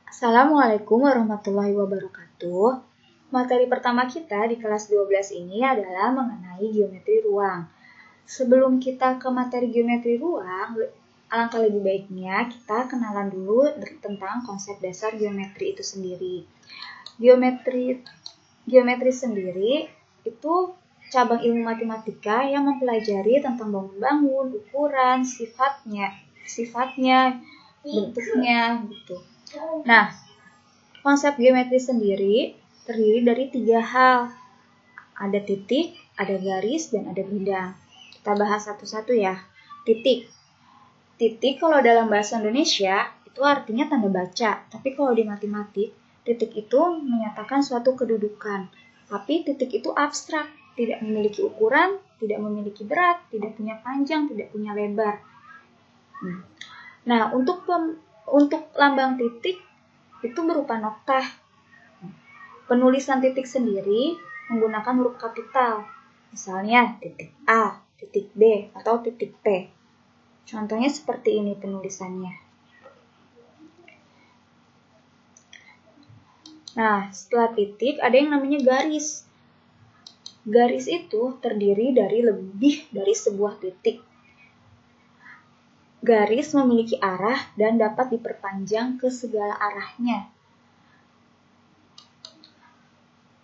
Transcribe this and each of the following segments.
Assalamualaikum warahmatullahi wabarakatuh. Materi pertama kita di kelas 12 ini adalah mengenai geometri ruang. Sebelum kita ke materi geometri ruang, alangkah lebih baiknya kita kenalan dulu tentang konsep dasar geometri itu sendiri. Geometri sendiri itu cabang ilmu matematika yang mempelajari tentang bangun-bangun, ukuran, sifatnya, bentuknya gitu. Nah, konsep geometri sendiri terdiri dari 3 hal. Ada titik, ada garis, dan ada bidang. Kita bahas satu-satu ya. Titik. Titik kalau dalam bahasa Indonesia itu artinya tanda baca. Tapi kalau di matematik, titik itu menyatakan suatu kedudukan. Tapi titik itu abstrak, tidak memiliki ukuran, tidak memiliki berat, tidak punya panjang, tidak punya lebar. Nah, untuk lambang titik itu berupa noktah. Penulisan titik sendiri menggunakan huruf kapital. Misalnya titik A, titik B, atau titik P. Contohnya seperti ini penulisannya. Nah, setelah titik ada yang namanya garis. Garis itu terdiri dari lebih dari sebuah titik. Garis memiliki arah dan dapat diperpanjang ke segala arahnya.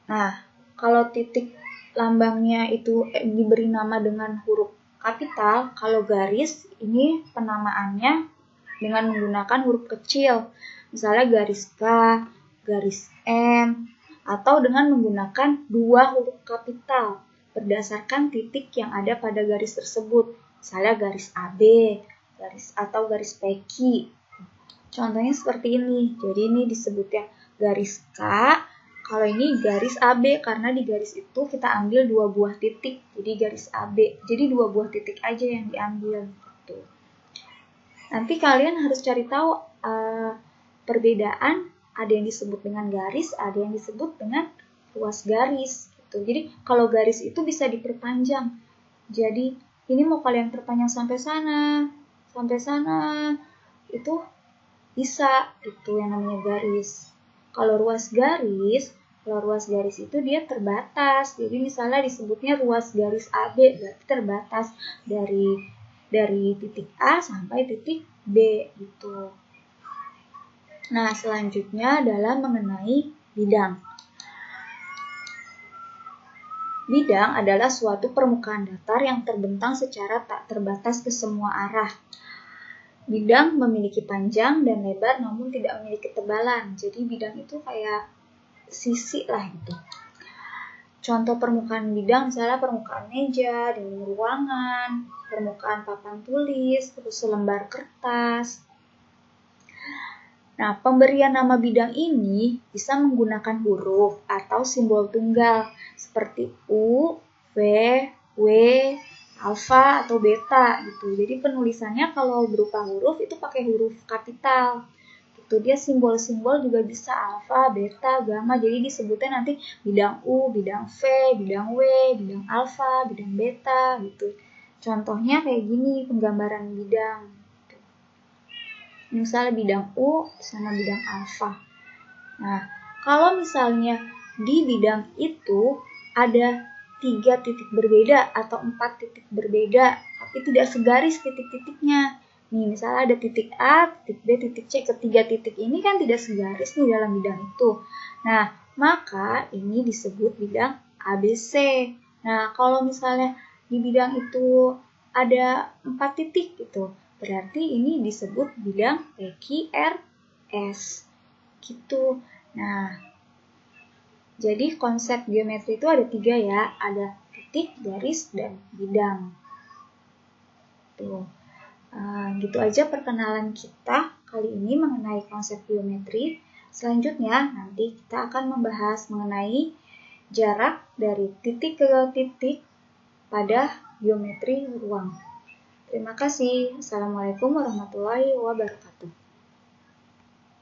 Nah, kalau titik lambangnya itu diberi nama dengan huruf kapital, kalau garis ini penamaannya dengan menggunakan huruf kecil. Misalnya garis K, garis M, atau dengan menggunakan 2 huruf kapital berdasarkan titik yang ada pada garis tersebut. Misalnya garis AB, atau garis PQ. Contohnya seperti ini. Jadi ini disebutnya garis K. Kalau ini garis AB karena di garis itu kita ambil 2 buah titik. Jadi garis AB. Jadi 2 buah titik aja yang diambil. Gitu. Nanti kalian harus cari tahu perbedaan. Ada yang disebut dengan garis, ada yang disebut dengan ruas garis. Gitu. Jadi kalau garis itu bisa diperpanjang. Jadi ini mau kalian perpanjang sampai sana itu bisa, itu yang namanya garis. Kalau ruas garis itu dia terbatas. Jadi misalnya disebutnya ruas garis AB, berarti terbatas dari titik A sampai titik B gitu. Nah, selanjutnya adalah mengenai bidang. Bidang adalah suatu permukaan datar yang terbentang secara tak terbatas ke semua arah. Bidang memiliki panjang dan lebar namun tidak memiliki ketebalan. Jadi bidang itu kayak sisi lah gitu. Contoh permukaan bidang misalnya permukaan meja, dinding ruangan, permukaan papan tulis, terus selembar kertas. Nah, pemberian nama bidang ini bisa menggunakan huruf atau simbol tunggal seperti U, V, W, alfa atau beta gitu. Jadi penulisannya kalau berupa huruf itu pakai huruf kapital. Gitu. Dia simbol-simbol juga bisa alfa, beta, gamma. Jadi disebutnya nanti bidang U, bidang V, bidang W, bidang alfa, bidang beta gitu. Contohnya kayak gini penggambaran bidang. Gitu. Misalnya bidang U sama bidang alfa. Nah, kalau misalnya di bidang itu ada 3 titik berbeda atau 4 titik berbeda, tapi tidak segaris titik-titiknya. Nih, misalnya ada titik A, titik B, titik C, ketiga titik ini kan tidak segaris nih dalam bidang itu. Nah, maka ini disebut bidang ABC. Nah, kalau misalnya di bidang itu ada 4 titik gitu, berarti ini disebut bidang PQRS. Gitu. Nah, jadi konsep geometri itu ada 3 ya, ada titik, garis, dan bidang. Tuh. Gitu aja perkenalan kita kali ini mengenai konsep geometri. Selanjutnya nanti kita akan membahas mengenai jarak dari titik ke titik pada geometri ruang. Terima kasih. Assalamualaikum warahmatullahi wabarakatuh.